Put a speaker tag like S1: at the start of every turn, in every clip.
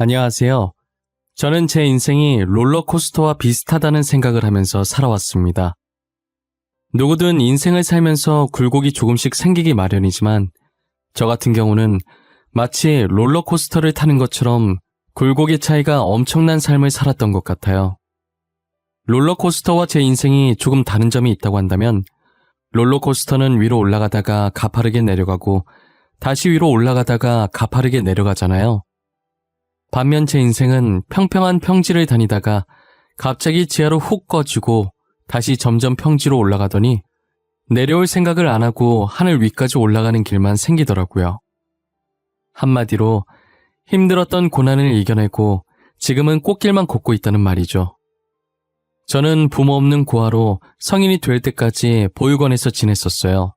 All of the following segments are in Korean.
S1: 안녕하세요. 저는 제 인생이 롤러코스터와 비슷하다는 생각을 하면서 살아왔습니다. 누구든 인생을 살면서 굴곡이 조금씩 생기기 마련이지만 저 같은 경우는 마치 롤러코스터를 타는 것처럼 굴곡의 차이가 엄청난 삶을 살았던 것 같아요. 롤러코스터와 제 인생이 조금 다른 점이 있다고 한다면 롤러코스터는 위로 올라가다가 가파르게 내려가고 다시 위로 올라가다가 가파르게 내려가잖아요. 반면 제 인생은 평평한 평지를 다니다가 갑자기 지하로 훅 꺼지고 다시 점점 평지로 올라가더니 내려올 생각을 안 하고 하늘 위까지 올라가는 길만 생기더라고요. 한마디로 힘들었던 고난을 이겨내고 지금은 꽃길만 걷고 있다는 말이죠. 저는 부모 없는 고아로 성인이 될 때까지 보육원에서 지냈었어요.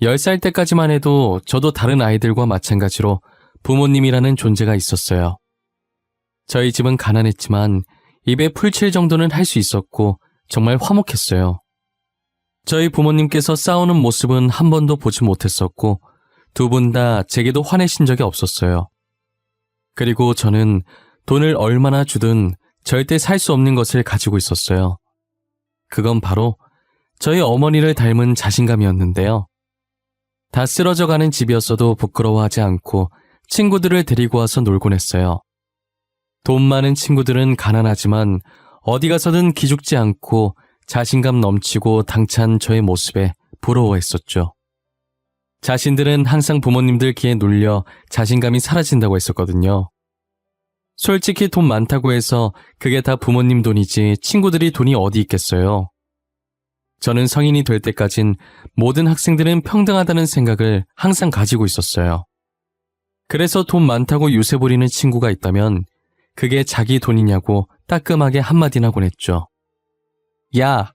S1: 10살 때까지만 해도 저도 다른 아이들과 마찬가지로 부모님이라는 존재가 있었어요. 저희 집은 가난했지만 입에 풀칠 정도는 할 수 있었고 정말 화목했어요. 저희 부모님께서 싸우는 모습은 한 번도 보지 못했었고 두 분 다 제게도 화내신 적이 없었어요. 그리고 저는 돈을 얼마나 주든 절대 살 수 없는 것을 가지고 있었어요. 그건 바로 저희 어머니를 닮은 자신감이었는데요. 다 쓰러져가는 집이었어도 부끄러워하지 않고 친구들을 데리고 와서 놀곤 했어요. 돈 많은 친구들은 가난하지만 어디 가서든 기죽지 않고 자신감 넘치고 당찬 저의 모습에 부러워했었죠. 자신들은 항상 부모님들 귀에 눌려 자신감이 사라진다고 했었거든요. 솔직히 돈 많다고 해서 그게 다 부모님 돈이지 친구들이 돈이 어디 있겠어요. 저는 성인이 될 때까진 모든 학생들은 평등하다는 생각을 항상 가지고 있었어요. 그래서 돈 많다고 유세 부리는 친구가 있다면 그게 자기 돈이냐고 따끔하게 한마디나 보냈죠. 야,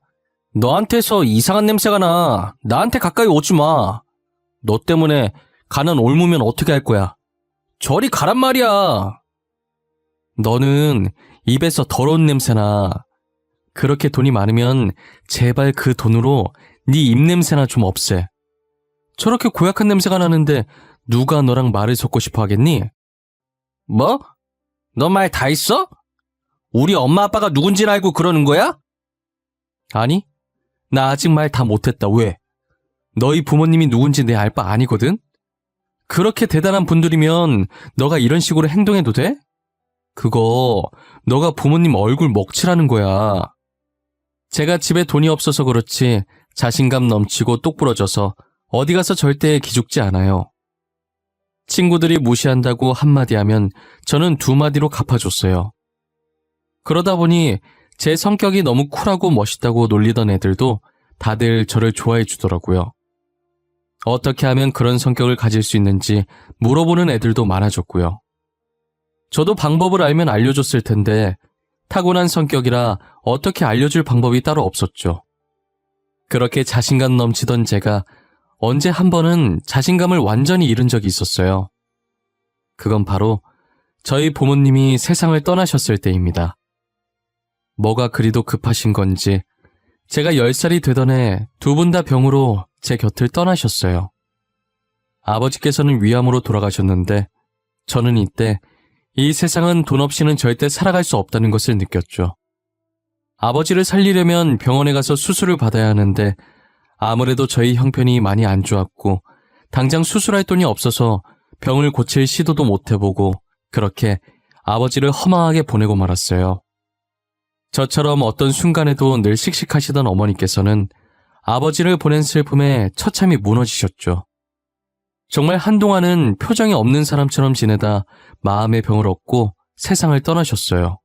S1: 너한테서 이상한 냄새가 나. 나한테 가까이 오지 마. 너 때문에 가난 옮으면 어떻게 할 거야? 저리 가란 말이야. 너는 입에서 더러운 냄새나. 그렇게 돈이 많으면 제발 그 돈으로 네 입냄새나 좀 없애. 저렇게 고약한 냄새가 나는데 누가 너랑 말을 섞고 싶어 하겠니? 뭐? 너 말 다 했어? 우리 엄마 아빠가 누군지는 알고 그러는 거야? 아니, 나 아직 말 다 못했다. 왜? 너희 부모님이 누군지 내 알 바 아니거든? 그렇게 대단한 분들이면 너가 이런 식으로 행동해도 돼? 그거 너가 부모님 얼굴 먹칠하는 거야. 제가 집에 돈이 없어서 그렇지 자신감 넘치고 똑부러져서 어디 가서 절대 기죽지 않아요. 친구들이 무시한다고 한마디 하면 저는 두 마디로 갚아줬어요. 그러다 보니 제 성격이 너무 쿨하고 멋있다고 놀리던 애들도 다들 저를 좋아해 주더라고요. 어떻게 하면 그런 성격을 가질 수 있는지 물어보는 애들도 많아졌고요. 저도 방법을 알면 알려줬을 텐데 타고난 성격이라 어떻게 알려줄 방법이 따로 없었죠. 그렇게 자신감 넘치던 제가 언제 한 번은 자신감을 완전히 잃은 적이 있었어요. 그건 바로 저희 부모님이 세상을 떠나셨을 때입니다. 뭐가 그리도 급하신 건지 제가 10살이 되던 해 두 분 다 병으로 제 곁을 떠나셨어요. 아버지께서는 위암으로 돌아가셨는데 저는 이때 이 세상은 돈 없이는 절대 살아갈 수 없다는 것을 느꼈죠. 아버지를 살리려면 병원에 가서 수술을 받아야 하는데 아무래도 저희 형편이 많이 안 좋았고 당장 수술할 돈이 없어서 병을 고칠 시도도 못 해보고 그렇게 아버지를 허망하게 보내고 말았어요. 저처럼 어떤 순간에도 늘 씩씩하시던 어머니께서는 아버지를 보낸 슬픔에 처참히 무너지셨죠. 정말 한동안은 표정이 없는 사람처럼 지내다 마음의 병을 얻고 세상을 떠나셨어요.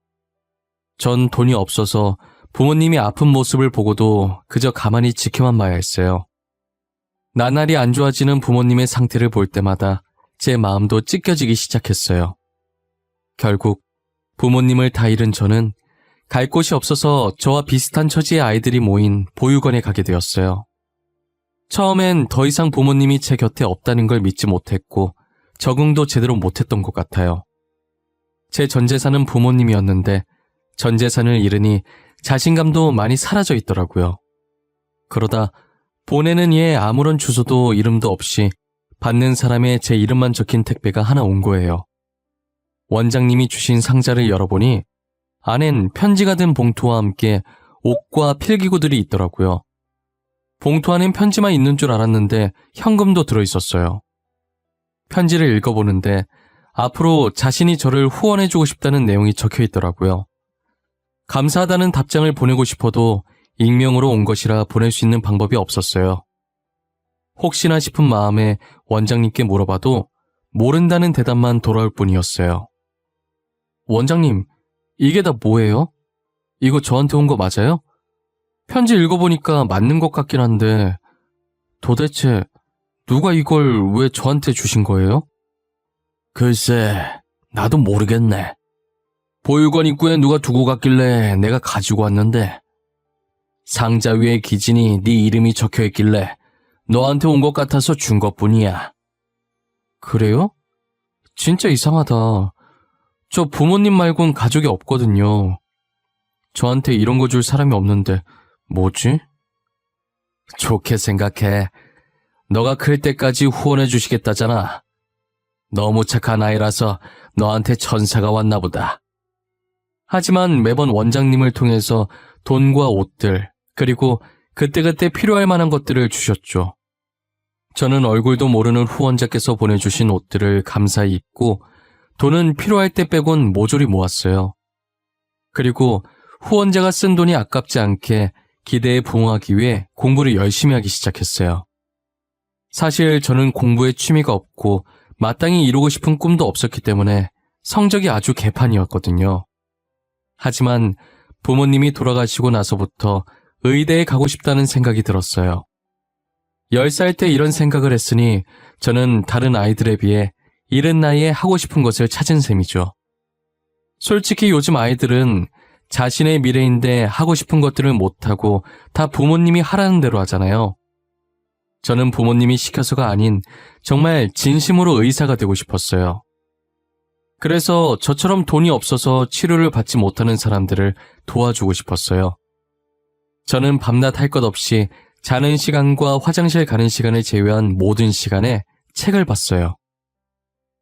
S1: 전 돈이 없어서 부모님이 아픈 모습을 보고도 그저 가만히 지켜만 봐야 했어요. 나날이 안 좋아지는 부모님의 상태를 볼 때마다 제 마음도 찢겨지기 시작했어요. 결국 부모님을 다 잃은 저는 갈 곳이 없어서 저와 비슷한 처지의 아이들이 모인 보육원에 가게 되었어요. 처음엔 더 이상 부모님이 제 곁에 없다는 걸 믿지 못했고 적응도 제대로 못했던 것 같아요. 제 전 재산은 부모님이었는데 전 재산을 잃으니 자신감도 많이 사라져 있더라고요. 그러다 보내는 이에 아무런 주소도 이름도 없이 받는 사람의 제 이름만 적힌 택배가 하나 온 거예요. 원장님이 주신 상자를 열어보니 안엔 편지가 든 봉투와 함께 옷과 필기구들이 있더라고요. 봉투 안엔 편지만 있는 줄 알았는데 현금도 들어있었어요. 편지를 읽어보는데 앞으로 자신이 저를 후원해주고 싶다는 내용이 적혀 있더라고요. 감사하다는 답장을 보내고 싶어도 익명으로 온 것이라 보낼 수 있는 방법이 없었어요. 혹시나 싶은 마음에 원장님께 물어봐도 모른다는 대답만 돌아올 뿐이었어요. 원장님, 이게 다 뭐예요? 이거 저한테 온 거 맞아요? 편지 읽어보니까 맞는 것 같긴 한데 도대체 누가 이걸 왜 저한테 주신 거예요? 글쎄, 나도 모르겠네. 보육원 입구에 누가 두고 갔길래 내가 가지고 왔는데 상자 위에 기진이 네 이름이 적혀있길래 너한테 온 것 같아서 준 것뿐이야. 그래요? 진짜 이상하다. 저 부모님 말곤 가족이 없거든요. 저한테 이런 거 줄 사람이 없는데 뭐지? 좋게 생각해. 너가 클 때까지 후원해 주시겠다잖아. 너무 착한 아이라서 너한테 천사가 왔나 보다. 하지만 매번 원장님을 통해서 돈과 옷들, 그리고 그때그때 필요할 만한 것들을 주셨죠. 저는 얼굴도 모르는 후원자께서 보내주신 옷들을 감사히 입고 돈은 필요할 때 빼곤 모조리 모았어요. 그리고 후원자가 쓴 돈이 아깝지 않게 기대에 부응하기 위해 공부를 열심히 하기 시작했어요. 사실 저는 공부에 취미가 없고 마땅히 이루고 싶은 꿈도 없었기 때문에 성적이 아주 개판이었거든요. 하지만 부모님이 돌아가시고 나서부터 의대에 가고 싶다는 생각이 들었어요. 10살 때 이런 생각을 했으니 저는 다른 아이들에 비해 이른 나이에 하고 싶은 것을 찾은 셈이죠. 솔직히 요즘 아이들은 자신의 미래인데 하고 싶은 것들을 못하고 다 부모님이 하라는 대로 하잖아요. 저는 부모님이 시켜서가 아닌 정말 진심으로 의사가 되고 싶었어요. 그래서 저처럼 돈이 없어서 치료를 받지 못하는 사람들을 도와주고 싶었어요. 저는 밤낮 할 것 없이 자는 시간과 화장실 가는 시간을 제외한 모든 시간에 책을 봤어요.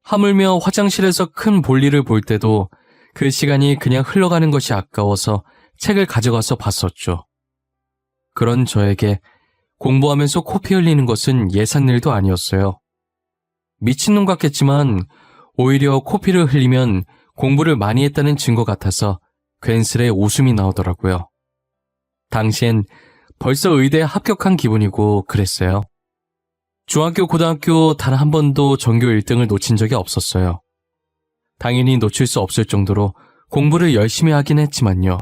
S1: 하물며 화장실에서 큰 볼일을 볼 때도 그 시간이 그냥 흘러가는 것이 아까워서 책을 가져가서 봤었죠. 그런 저에게 공부하면서 코피 흘리는 것은 예산일도 아니었어요. 미친놈 같겠지만 오히려 코피를 흘리면 공부를 많이 했다는 증거 같아서 괜스레 웃음이 나오더라고요. 당시엔 벌써 의대에 합격한 기분이고 그랬어요. 중학교, 고등학교 단 한 번도 전교 1등을 놓친 적이 없었어요. 당연히 놓칠 수 없을 정도로 공부를 열심히 하긴 했지만요.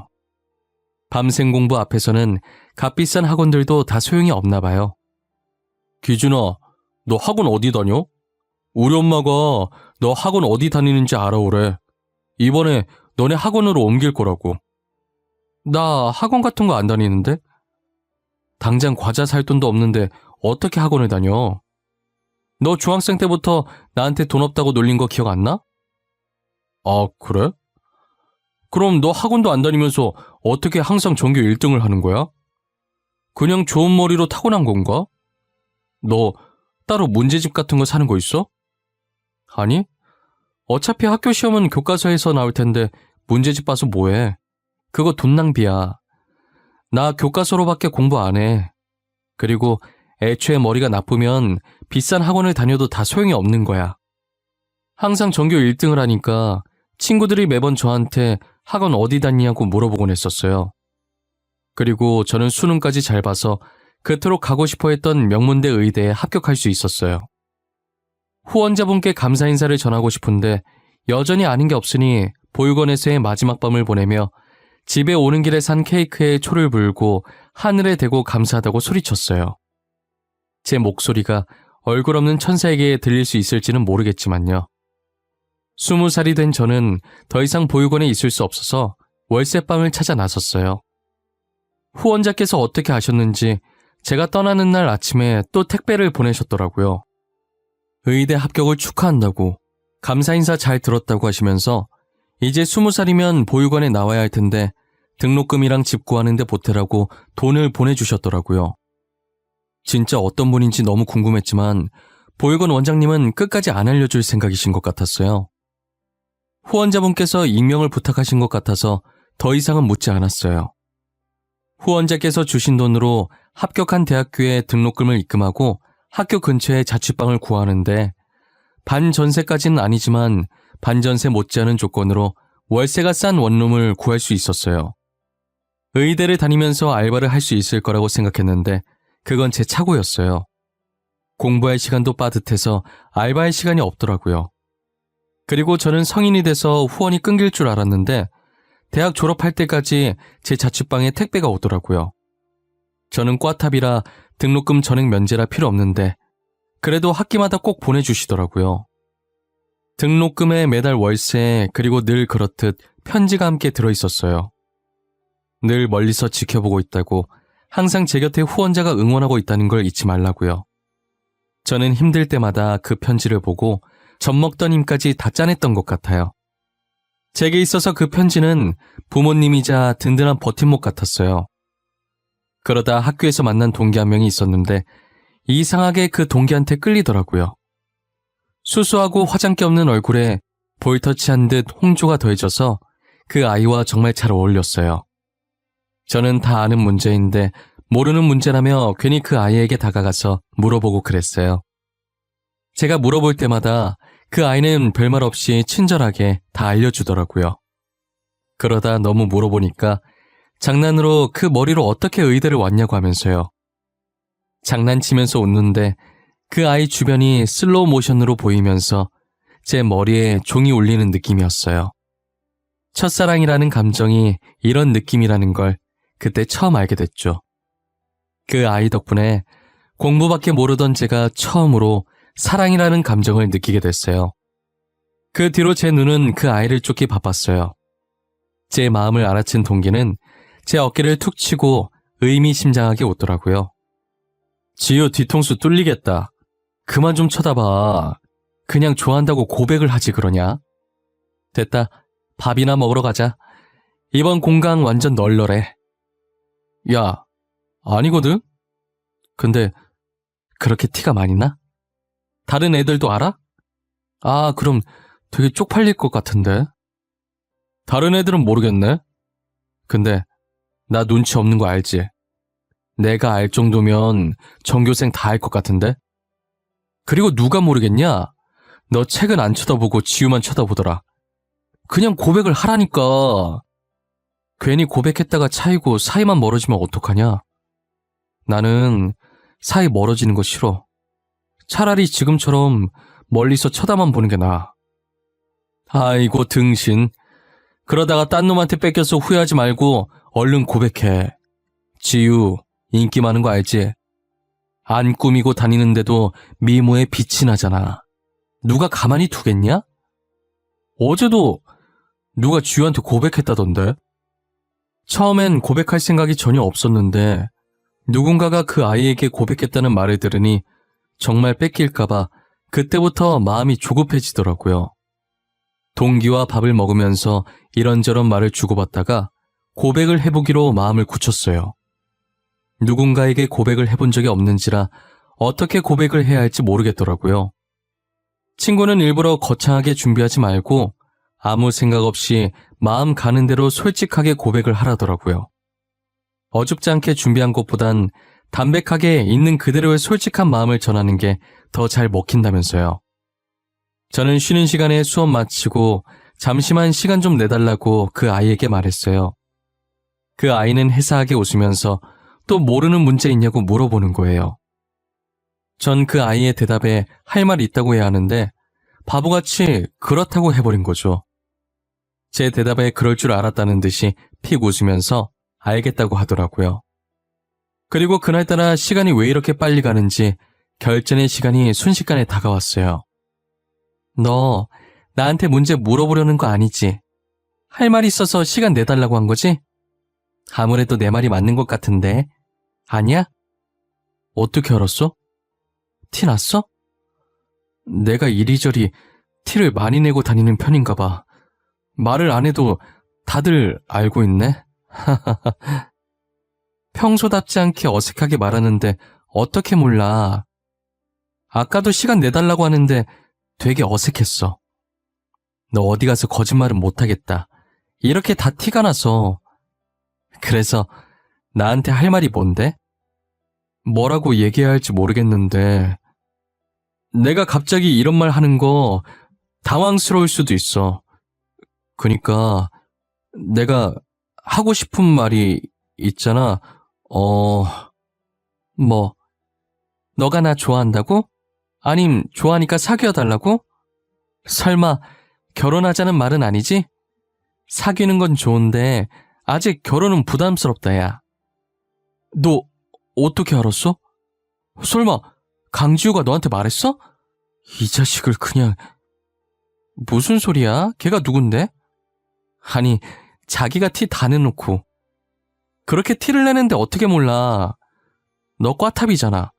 S1: 밤샘 공부 앞에서는 값비싼 학원들도 다 소용이 없나 봐요. 기준아, 너 학원 어디 다녀? 우리 엄마가 너 학원 어디 다니는지 알아오래. 이번에 너네 학원으로 옮길 거라고. 나 학원 같은 거 안 다니는데? 당장 과자 살 돈도 없는데 어떻게 학원을 다녀? 너 중학생 때부터 나한테 돈 없다고 놀린 거 기억 안 나? 아, 그래? 그럼 너 학원도 안 다니면서 어떻게 항상 전교 1등을 하는 거야? 그냥 좋은 머리로 타고난 건가? 너 따로 문제집 같은 거 사는 거 있어? 아니, 어차피 학교 시험은 교과서에서 나올 텐데 문제집 봐서 뭐해? 그거 돈 낭비야. 나 교과서로밖에 공부 안 해. 그리고 애초에 머리가 나쁘면 비싼 학원을 다녀도 다 소용이 없는 거야. 항상 전교 1등을 하니까 친구들이 매번 저한테 학원 어디 다니냐고 물어보곤 했었어요. 그리고 저는 수능까지 잘 봐서 그토록 가고 싶어 했던 명문대 의대에 합격할 수 있었어요. 후원자분께 감사 인사를 전하고 싶은데 여전히 아는 게 없으니 보육원에서의 마지막 밤을 보내며 집에 오는 길에 산 케이크에 초를 불고 하늘에 대고 감사하다고 소리쳤어요. 제 목소리가 얼굴 없는 천사에게 들릴 수 있을지는 모르겠지만요. 20살이 된 저는 더 이상 보육원에 있을 수 없어서 월세방을 찾아 나섰어요. 후원자께서 어떻게 아셨는지 제가 떠나는 날 아침에 또 택배를 보내셨더라고요. 의대 합격을 축하한다고, 감사 인사 잘 들었다고 하시면서 이제 20살이면 보육원에 나와야 할 텐데 등록금이랑 집 구하는데 보태라고 돈을 보내주셨더라고요. 진짜 어떤 분인지 너무 궁금했지만 보육원 원장님은 끝까지 안 알려줄 생각이신 것 같았어요. 후원자분께서 익명을 부탁하신 것 같아서 더 이상은 묻지 않았어요. 후원자께서 주신 돈으로 합격한 대학교에 등록금을 입금하고 학교 근처에 자취방을 구하는데 반전세까지는 아니지만 반전세 못지않은 조건으로 월세가 싼 원룸을 구할 수 있었어요. 의대를 다니면서 알바를 할 수 있을 거라고 생각했는데 그건 제 착오였어요. 공부할 시간도 빠듯해서 알바할 시간이 없더라고요. 그리고 저는 성인이 돼서 후원이 끊길 줄 알았는데 대학 졸업할 때까지 제 자취방에 택배가 오더라고요. 저는 꽈탑이라 등록금 전액 면제라 필요 없는데 그래도 학기마다 꼭 보내주시더라고요. 등록금에 매달 월세 그리고 늘 그렇듯 편지가 함께 들어있었어요. 늘 멀리서 지켜보고 있다고 항상 제 곁에 후원자가 응원하고 있다는 걸 잊지 말라고요. 저는 힘들 때마다 그 편지를 보고 젖먹던 힘까지 다 짜냈던 것 같아요. 제게 있어서 그 편지는 부모님이자 든든한 버팀목 같았어요. 그러다 학교에서 만난 동기 한 명이 있었는데 이상하게 그 동기한테 끌리더라고요. 수수하고 화장기 없는 얼굴에 볼터치한 듯 홍조가 더해져서 그 아이와 정말 잘 어울렸어요. 저는 다 아는 문제인데 모르는 문제라며 괜히 그 아이에게 다가가서 물어보고 그랬어요. 제가 물어볼 때마다 그 아이는 별말 없이 친절하게 다 알려주더라고요. 그러다 너무 물어보니까 장난으로 그 머리로 어떻게 의대를 왔냐고 하면서요. 장난치면서 웃는데 그 아이 주변이 슬로우 모션으로 보이면서 제 머리에 종이 울리는 느낌이었어요. 첫사랑이라는 감정이 이런 느낌이라는 걸 그때 처음 알게 됐죠. 그 아이 덕분에 공부밖에 모르던 제가 처음으로 사랑이라는 감정을 느끼게 됐어요. 그 뒤로 제 눈은 그 아이를 쫓기 바빴어요. 제 마음을 알아챈 동기는 제 어깨를 툭 치고 의미심장하게 웃더라고요. 지우 뒤통수 뚫리겠다. 그만 좀 쳐다봐. 그냥 좋아한다고 고백을 하지 그러냐? 됐다. 밥이나 먹으러 가자. 이번 공강 완전 널널해. 야, 아니거든? 근데 그렇게 티가 많이 나? 다른 애들도 알아? 아, 그럼 되게 쪽팔릴 것 같은데. 다른 애들은 모르겠네. 근데 나 눈치 없는 거 알지? 내가 알 정도면 전교생 다 알 것 같은데? 그리고 누가 모르겠냐? 너 책은 안 쳐다보고 지우만 쳐다보더라. 그냥 고백을 하라니까. 괜히 고백했다가 차이고 사이만 멀어지면 어떡하냐? 나는 사이 멀어지는 거 싫어. 차라리 지금처럼 멀리서 쳐다만 보는 게 나아. 아이고 등신. 그러다가 딴 놈한테 뺏겨서 후회하지 말고 얼른 고백해. 지유, 인기 많은 거 알지? 안 꾸미고 다니는데도 미모에 빛이 나잖아. 누가 가만히 두겠냐? 어제도 누가 지유한테 고백했다던데? 처음엔 고백할 생각이 전혀 없었는데 누군가가 그 아이에게 고백했다는 말을 들으니 정말 뺏길까봐 그때부터 마음이 조급해지더라고요. 동기와 밥을 먹으면서 이런저런 말을 주고받다가 고백을 해보기로 마음을 굳혔어요. 누군가에게 고백을 해본 적이 없는지라 어떻게 고백을 해야 할지 모르겠더라고요. 친구는 일부러 거창하게 준비하지 말고 아무 생각 없이 마음 가는 대로 솔직하게 고백을 하라더라고요. 어줍지 않게 준비한 것보단 담백하게 있는 그대로의 솔직한 마음을 전하는 게 더 잘 먹힌다면서요. 저는 쉬는 시간에 수업 마치고 잠시만 시간 좀 내달라고 그 아이에게 말했어요. 그 아이는 해사하게 웃으면서 또 모르는 문제 있냐고 물어보는 거예요. 전 그 아이의 대답에 할 말 있다고 해야 하는데 바보같이 그렇다고 해버린 거죠. 제 대답에 그럴 줄 알았다는 듯이 픽 웃으면서 알겠다고 하더라고요. 그리고 그날따라 시간이 왜 이렇게 빨리 가는지 결전의 시간이 순식간에 다가왔어요. 너 나한테 문제 물어보려는 거 아니지? 할 말 있어서 시간 내달라고 한 거지? 아무래도 내 말이 맞는 것 같은데. 아니야? 어떻게 알았어? 티 났어? 내가 이리저리 티를 많이 내고 다니는 편인가 봐. 말을 안 해도 다들 알고 있네. 평소답지 않게 어색하게 말하는데 어떻게 몰라. 아까도 시간 내달라고 하는데 되게 어색했어. 너 어디 가서 거짓말은 못하겠다. 이렇게 다 티가 나서. 그래서 나한테 할 말이 뭔데? 뭐라고 얘기해야 할지 모르겠는데 내가 갑자기 이런 말 하는 거 당황스러울 수도 있어. 그니까 내가 하고 싶은 말이 있잖아. 뭐, 너가 나 좋아한다고? 아님 좋아하니까 사귀어달라고? 설마 결혼하자는 말은 아니지? 사귀는 건 좋은데 아직 결혼은 부담스럽다, 야. 너 어떻게 알았어? 설마 강지우가 너한테 말했어? 이 자식을 그냥... 무슨 소리야? 걔가 누군데? 아니, 자기가 티 다 내놓고 그렇게 티를 내는데 어떻게 몰라. 너 꽈탑이잖아.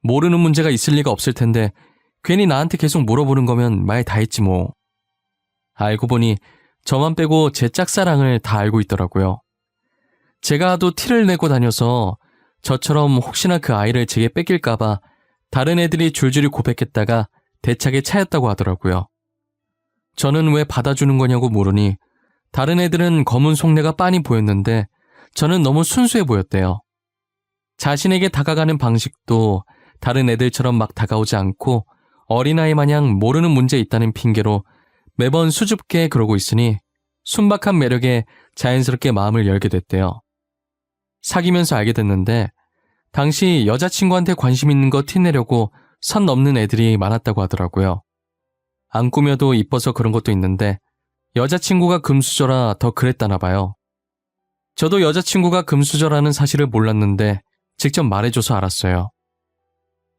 S1: 모르는 문제가 있을 리가 없을 텐데 괜히 나한테 계속 물어보는 거면 말 다 했지 뭐. 알고 보니 저만 빼고 제 짝사랑을 다 알고 있더라고요. 제가 하도 티를 내고 다녀서 저처럼 혹시나 그 아이를 제게 뺏길까봐 다른 애들이 줄줄이 고백했다가 대차게 차였다고 하더라고요. 저는 왜 받아주는 거냐고 물으니 다른 애들은 검은 속내가 빤히 보였는데 저는 너무 순수해 보였대요. 자신에게 다가가는 방식도 다른 애들처럼 막 다가오지 않고 어린아이 마냥 모르는 문제 있다는 핑계로 매번 수줍게 그러고 있으니 순박한 매력에 자연스럽게 마음을 열게 됐대요. 사귀면서 알게 됐는데 당시 여자친구한테 관심 있는 거 티내려고 선 넘는 애들이 많았다고 하더라고요. 안 꾸며도 이뻐서 그런 것도 있는데 여자친구가 금수저라 더 그랬다나 봐요. 저도 여자친구가 금수저라는 사실을 몰랐는데 직접 말해줘서 알았어요.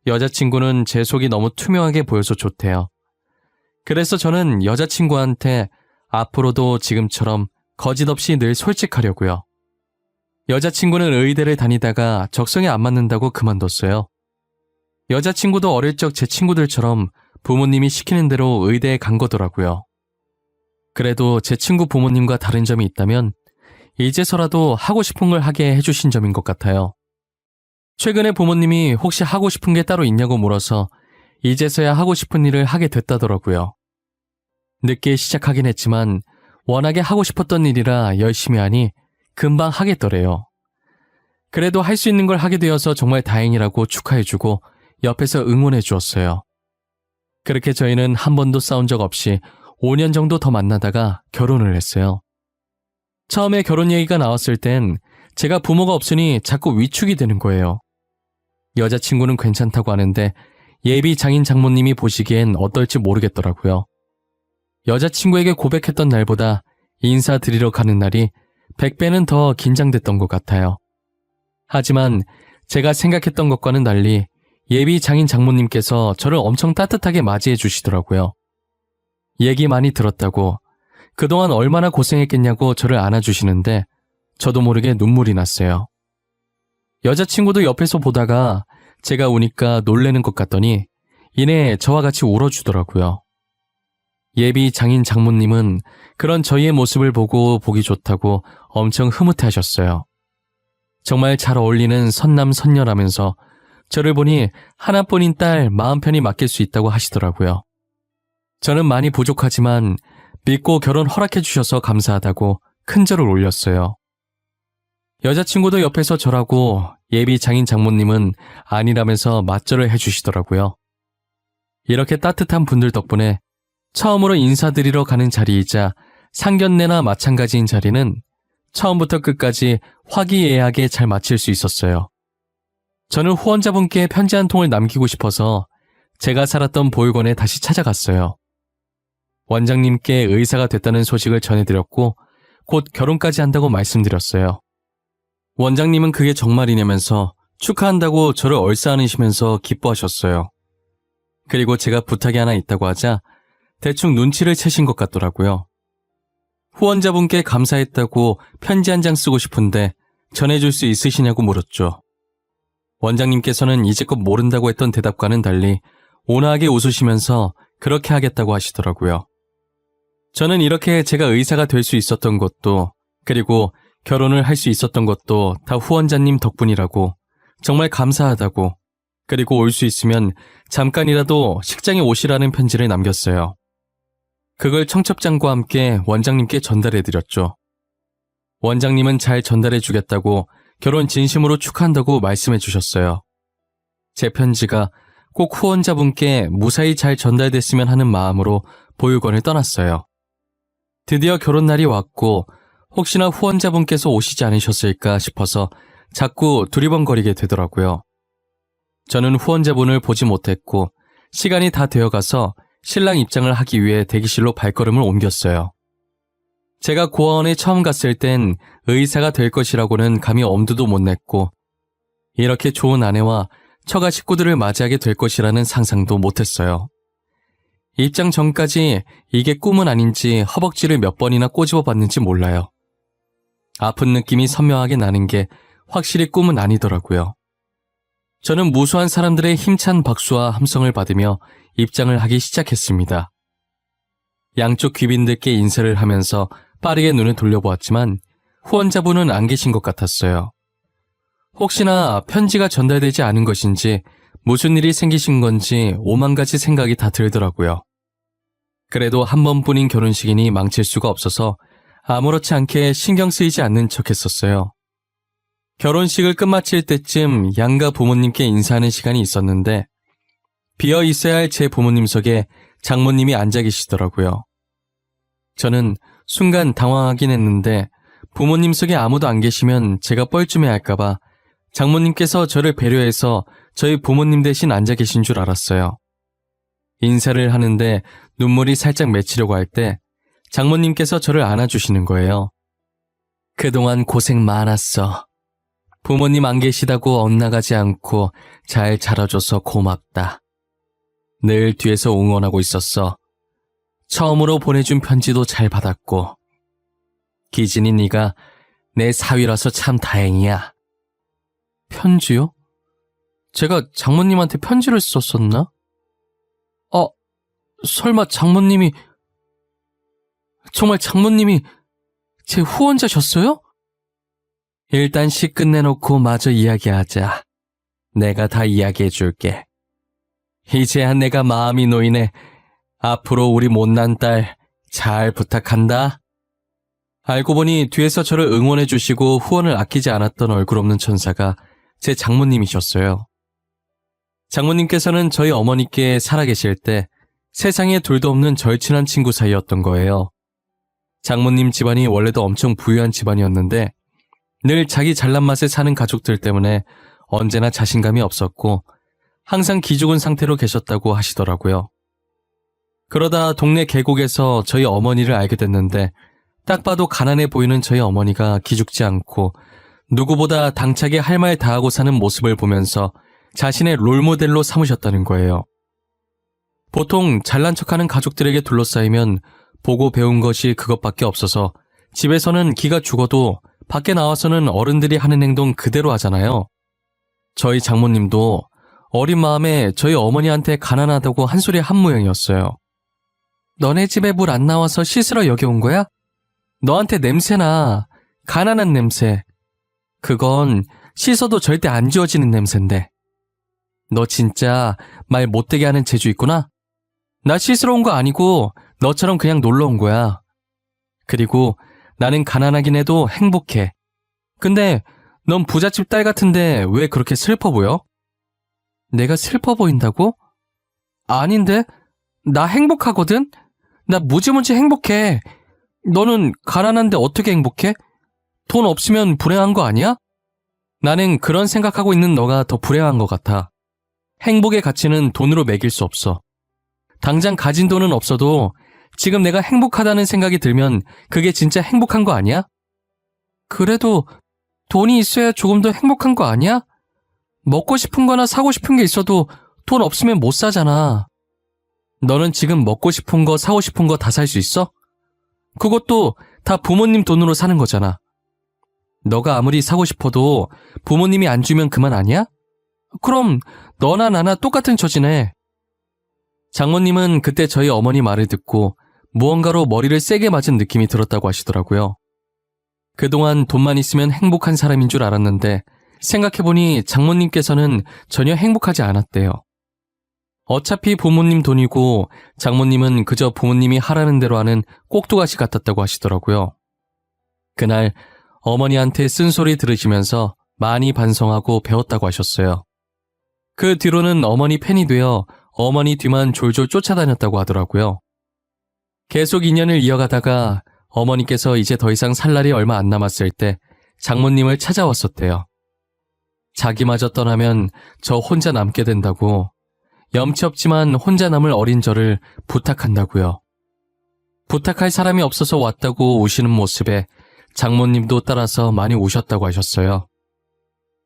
S1: 여자친구는 제 속이 너무 투명하게 보여서 좋대요. 그래서 저는 여자친구한테 앞으로도 지금처럼 거짓없이 늘 솔직하려고요. 여자친구는 의대를 다니다가 적성에 안 맞는다고 그만뒀어요. 여자친구도 어릴 적 제 친구들처럼 부모님이 시키는 대로 의대에 간 거더라고요. 그래도 제 친구 부모님과 다른 점이 있다면 이제서라도 하고 싶은 걸 하게 해주신 점인 것 같아요. 최근에 부모님이 혹시 하고 싶은 게 따로 있냐고 물어서 이제서야 하고 싶은 일을 하게 됐다더라고요. 늦게 시작하긴 했지만 워낙에 하고 싶었던 일이라 열심히 하니 금방 하겠더래요. 그래도 할 수 있는 걸 하게 되어서 정말 다행이라고 축하해주고 옆에서 응원해 주었어요. 그렇게 저희는 한 번도 싸운 적 없이 5년 정도 더 만나다가 결혼을 했어요. 처음에 결혼 얘기가 나왔을 땐 제가 부모가 없으니 자꾸 위축이 되는 거예요. 여자친구는 괜찮다고 하는데 예비 장인 장모님이 보시기엔 어떨지 모르겠더라고요. 여자친구에게 고백했던 날보다 인사드리러 가는 날이 100배는 더 긴장됐던 것 같아요. 하지만 제가 생각했던 것과는 달리 예비 장인 장모님께서 저를 엄청 따뜻하게 맞이해 주시더라고요. 얘기 많이 들었다고, 그동안 얼마나 고생했겠냐고 저를 안아주시는데 저도 모르게 눈물이 났어요. 여자친구도 옆에서 보다가 제가 우니까 놀래는 것 같더니 이내 저와 같이 울어주더라고요. 예비 장인 장모님은 그런 저희의 모습을 보고 보기 좋다고 엄청 흐뭇해하셨어요. 정말 잘 어울리는 선남 선녀라면서 저를 보니 하나뿐인 딸 마음 편히 맡길 수 있다고 하시더라고요. 저는 많이 부족하지만 믿고 결혼 허락해 주셔서 감사하다고 큰절을 올렸어요. 여자친구도 옆에서 저라고 예비 장인 장모님은 아니라면서 맞절을 해주시더라고요. 이렇게 따뜻한 분들 덕분에 처음으로 인사드리러 가는 자리이자 상견례나 마찬가지인 자리는 처음부터 끝까지 화기애애하게 잘 마칠 수 있었어요. 저는 후원자분께 편지 한 통을 남기고 싶어서 제가 살았던 보육원에 다시 찾아갔어요. 원장님께 의사가 됐다는 소식을 전해드렸고 곧 결혼까지 한다고 말씀드렸어요. 원장님은 그게 정말이냐면서 축하한다고 저를 얼싸안으시면서 기뻐하셨어요. 그리고 제가 부탁이 하나 있다고 하자 대충 눈치를 채신 것 같더라고요. 후원자분께 감사했다고 편지 한 장 쓰고 싶은데 전해줄 수 있으시냐고 물었죠. 원장님께서는 이제껏 모른다고 했던 대답과는 달리 온화하게 웃으시면서 그렇게 하겠다고 하시더라고요. 저는 이렇게 제가 의사가 될 수 있었던 것도, 그리고 결혼을 할 수 있었던 것도 다 후원자님 덕분이라고, 정말 감사하다고, 그리고 올 수 있으면 잠깐이라도 식장에 오시라는 편지를 남겼어요. 그걸 청첩장과 함께 원장님께 전달해드렸죠. 원장님은 잘 전달해주겠다고 결혼 진심으로 축하한다고 말씀해 주셨어요. 제 편지가 꼭 후원자분께 무사히 잘 전달됐으면 하는 마음으로 보육원을 떠났어요. 드디어 결혼날이 왔고 혹시나 후원자분께서 오시지 않으셨을까 싶어서 자꾸 두리번거리게 되더라고요. 저는 후원자분을 보지 못했고 시간이 다 되어가서 신랑 입장을 하기 위해 대기실로 발걸음을 옮겼어요. 제가 고아원에 처음 갔을 땐 의사가 될 것이라고는 감히 엄두도 못 냈고 이렇게 좋은 아내와 처가 식구들을 맞이하게 될 것이라는 상상도 못했어요. 입장 전까지 이게 꿈은 아닌지 허벅지를 몇 번이나 꼬집어 봤는지 몰라요. 아픈 느낌이 선명하게 나는 게 확실히 꿈은 아니더라고요. 저는 무수한 사람들의 힘찬 박수와 함성을 받으며 입장을 하기 시작했습니다. 양쪽 귀빈들께 인사를 하면서 빠르게 눈을 돌려보았지만 후원자분은 안 계신 것 같았어요. 혹시나 편지가 전달되지 않은 것인지 무슨 일이 생기신 건지 오만 가지 생각이 다 들더라고요. 그래도 한 번뿐인 결혼식이니 망칠 수가 없어서 아무렇지 않게 신경 쓰이지 않는 척했었어요. 결혼식을 끝마칠 때쯤 양가 부모님께 인사하는 시간이 있었는데 비어 있어야 할 제 부모님석에 장모님이 앉아 계시더라고요. 저는 순간 당황하긴 했는데 부모님석에 아무도 안 계시면 제가 뻘쭘해할까봐 장모님께서 저를 배려해서 저희 부모님 대신 앉아 계신 줄 알았어요. 인사를 하는데 눈물이 살짝 맺히려고 할 때 장모님께서 저를 안아주시는 거예요. 그동안 고생 많았어. 부모님 안 계시다고 엇나가지 않고 잘 자라줘서 고맙다. 늘 뒤에서 응원하고 있었어. 처음으로 보내준 편지도 잘 받았고. 기진이 네가 내 사위라서 참 다행이야. 편지요? 제가 장모님한테 편지를 썼었나? 설마 장모님이... 정말 장모님이 제 후원자셨어요? 일단 시 끝내놓고 마저 이야기하자. 내가 다 이야기해줄게. 이제야 내가 마음이 놓이네. 앞으로 우리 못난 딸 잘 부탁한다. 알고 보니 뒤에서 저를 응원해주시고 후원을 아끼지 않았던 얼굴 없는 천사가 제 장모님이셨어요. 장모님께서는 저희 어머니께 살아계실 때 세상에 둘도 없는 절친한 친구 사이였던 거예요. 장모님 집안이 원래도 엄청 부유한 집안이었는데 늘 자기 잘난 맛에 사는 가족들 때문에 언제나 자신감이 없었고 항상 기죽은 상태로 계셨다고 하시더라고요. 그러다 동네 계곡에서 저희 어머니를 알게 됐는데 딱 봐도 가난해 보이는 저희 어머니가 기죽지 않고 누구보다 당차게 할 말 다하고 사는 모습을 보면서 자신의 롤모델로 삼으셨다는 거예요. 보통 잘난 척하는 가족들에게 둘러싸이면 보고 배운 것이 그것밖에 없어서 집에서는 기가 죽어도 밖에 나와서는 어른들이 하는 행동 그대로 하잖아요. 저희 장모님도 어린 마음에 저희 어머니한테 가난하다고 한 소리 한 모양이었어요. 너네 집에 물 안 나와서 씻으러 여기 온 거야? 너한테 냄새나. 가난한 냄새. 그건 씻어도 절대 안 지워지는 냄새인데. 너 진짜 말 못되게 하는 재주 있구나? 나 씻으러 온 거 아니고 너처럼 그냥 놀러 온 거야. 그리고 나는 가난하긴 해도 행복해. 근데 넌 부잣집 딸 같은데 왜 그렇게 슬퍼 보여? 내가 슬퍼 보인다고? 아닌데? 나 행복하거든? 나 무지무지 행복해. 너는 가난한데 어떻게 행복해? 돈 없으면 불행한 거 아니야? 나는 그런 생각하고 있는 너가 더 불행한 것 같아. 행복의 가치는 돈으로 매길 수 없어. 당장 가진 돈은 없어도 지금 내가 행복하다는 생각이 들면 그게 진짜 행복한 거 아니야? 그래도 돈이 있어야 조금 더 행복한 거 아니야? 먹고 싶은 거나 사고 싶은 게 있어도 돈 없으면 못 사잖아. 너는 지금 먹고 싶은 거, 사고 싶은 거 다 살 수 있어? 그것도 다 부모님 돈으로 사는 거잖아. 너가 아무리 사고 싶어도 부모님이 안 주면 그만 아니야? 그럼 너나 나나 똑같은 처지네. 장모님은 그때 저희 어머니 말을 듣고 무언가로 머리를 세게 맞은 느낌이 들었다고 하시더라고요. 그동안 돈만 있으면 행복한 사람인 줄 알았는데 생각해보니 장모님께서는 전혀 행복하지 않았대요. 어차피 부모님 돈이고 장모님은 그저 부모님이 하라는 대로 하는 꼭두가시 같았다고 하시더라고요. 그날 어머니한테 쓴소리 들으시면서 많이 반성하고 배웠다고 하셨어요. 그 뒤로는 어머니 팬이 되어 어머니 뒤만 졸졸 쫓아다녔다고 하더라고요. 계속 인연을 이어가다가 어머니께서 이제 더 이상 살 날이 얼마 안 남았을 때 장모님을 찾아왔었대요. 자기마저 떠나면 저 혼자 남게 된다고, 염치 없지만 혼자 남을 어린 저를 부탁한다고요. 부탁할 사람이 없어서 왔다고 우시는 모습에 장모님도 따라서 많이 우셨다고 하셨어요.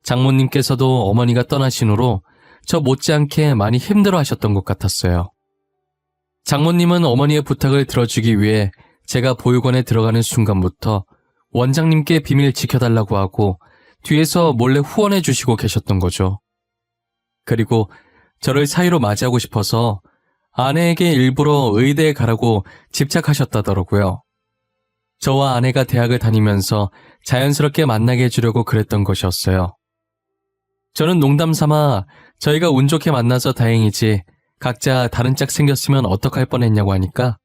S1: 장모님께서도 어머니가 떠나신 후로 저 못지않게 많이 힘들어 하셨던 것 같았어요. 장모님은 어머니의 부탁을 들어주기 위해 제가 보육원에 들어가는 순간부터 원장님께 비밀 지켜달라고 하고 뒤에서 몰래 후원해 주시고 계셨던 거죠. 그리고 저를 사위로 맞이하고 싶어서 아내에게 일부러 의대에 가라고 집착하셨다더라고요. 저와 아내가 대학을 다니면서 자연스럽게 만나게 해주려고 그랬던 것이었어요. 저는 농담 삼아 저희가 운 좋게 만나서 다행이지 각자 다른 짝 생겼으면 어떡할 뻔했냐고 하니까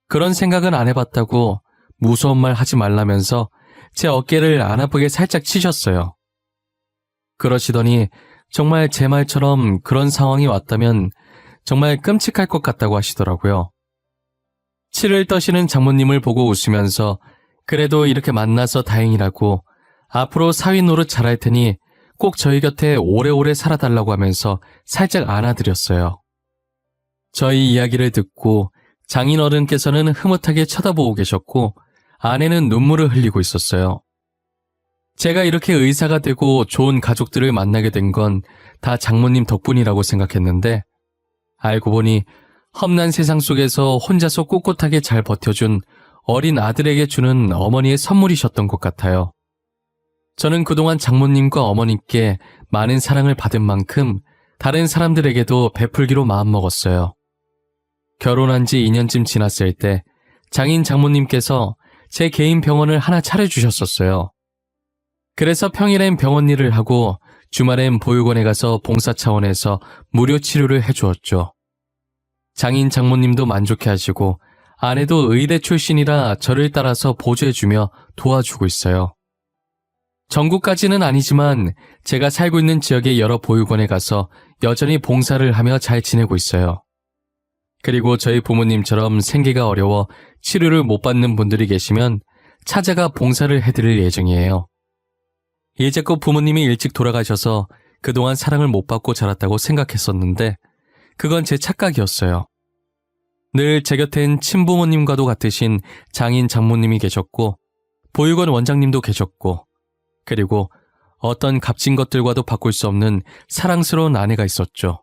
S1: 그런 생각은 안 해봤다고 무서운 말 하지 말라면서 제 어깨를 안 아프게 살짝 치셨어요. 그러시더니 정말 제 말처럼 그런 상황이 왔다면 정말 끔찍할 것 같다고 하시더라고요. 치를 떠시는 장모님을 보고 웃으면서 그래도 이렇게 만나서 다행이라고 앞으로 사위 노릇 잘할 테니 꼭 저희 곁에 오래오래 살아달라고 하면서 살짝 안아드렸어요. 저희 이야기를 듣고 장인어른께서는 흐뭇하게 쳐다보고 계셨고 아내는 눈물을 흘리고 있었어요. 제가 이렇게 의사가 되고 좋은 가족들을 만나게 된 건 다 장모님 덕분이라고 생각했는데 알고 보니 험난 세상 속에서 혼자서 꿋꿋하게 잘 버텨준 어린 아들에게 주는 어머니의 선물이셨던 것 같아요. 저는 그동안 장모님과 어머님께 많은 사랑을 받은 만큼 다른 사람들에게도 베풀기로 마음먹었어요. 결혼한 지 2년쯤 지났을 때 장인 장모님께서 제 개인 병원을 하나 차려주셨었어요. 그래서 평일엔 병원 일을 하고 주말엔 보육원에 가서 봉사 차원에서 무료 치료를 해주었죠. 장인 장모님도 만족해 하시고 아내도 의대 출신이라 저를 따라서 보조해주며 도와주고 있어요. 전국까지는 아니지만 제가 살고 있는 지역의 여러 보육원에 가서 여전히 봉사를 하며 잘 지내고 있어요. 그리고 저희 부모님처럼 생계가 어려워 치료를 못 받는 분들이 계시면 찾아가 봉사를 해드릴 예정이에요. 이제껏 부모님이 일찍 돌아가셔서 그동안 사랑을 못 받고 자랐다고 생각했었는데 그건 제 착각이었어요. 늘 제 곁엔 친부모님과도 같으신 장인 장모님이 계셨고 보육원 원장님도 계셨고 그리고 어떤 값진 것들과도 바꿀 수 없는 사랑스러운 아내가 있었죠.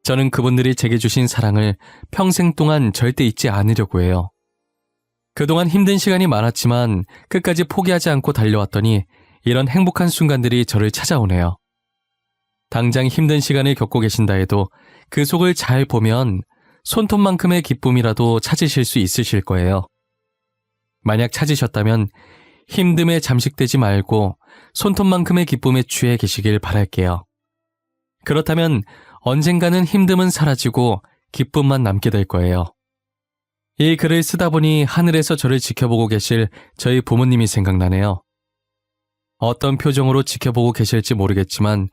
S1: 저는 그분들이 제게 주신 사랑을 평생 동안 절대 잊지 않으려고 해요. 그동안 힘든 시간이 많았지만 끝까지 포기하지 않고 달려왔더니 이런 행복한 순간들이 저를 찾아오네요. 당장 힘든 시간을 겪고 계신다 해도 그 속을 잘 보면 손톱만큼의 기쁨이라도 찾으실 수 있으실 거예요. 만약 찾으셨다면 힘듦에 잠식되지 말고 손톱만큼의 기쁨에 취해 계시길 바랄게요. 그렇다면 언젠가는 힘듦은 사라지고 기쁨만 남게 될 거예요. 이 글을 쓰다 보니 하늘에서 저를 지켜보고 계실 저희 부모님이 생각나네요. 어떤 표정으로 지켜보고 계실지 모르겠지만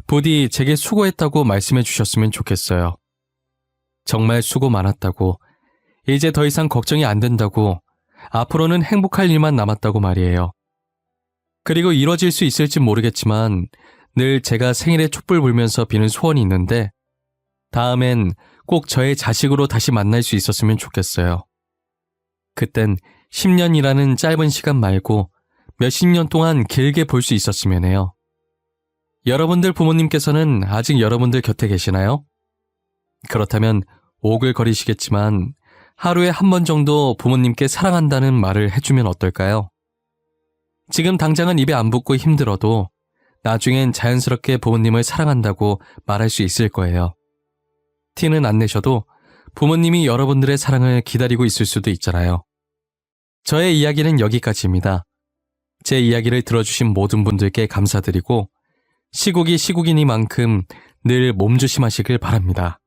S1: 부디 제게 수고했다고 말씀해 주셨으면 좋겠어요. 정말 수고 많았다고, 이제 더 이상 걱정이 안 된다고, 앞으로는 행복할 일만 남았다고 말이에요. 그리고 이뤄질 수 있을지 모르겠지만 늘 제가 생일에 촛불 불면서 비는 소원이 있는데 다음엔 꼭 저의 자식으로 다시 만날 수 있었으면 좋겠어요. 그땐 10년이라는 짧은 시간 말고 몇십 년 동안 길게 볼 수 있었으면 해요. 여러분들 부모님께서는 아직 여러분들 곁에 계시나요? 그렇다면 오글거리시겠지만 하루에 한 번 정도 부모님께 사랑한다는 말을 해주면 어떨까요? 지금 당장은 입에 안 붙고 힘들어도 나중엔 자연스럽게 부모님을 사랑한다고 말할 수 있을 거예요. 티는 안 내셔도 부모님이 여러분들의 사랑을 기다리고 있을 수도 있잖아요. 저의 이야기는 여기까지입니다. 제 이야기를 들어주신 모든 분들께 감사드리고 시국이 시국이니만큼 늘 몸조심하시길 바랍니다.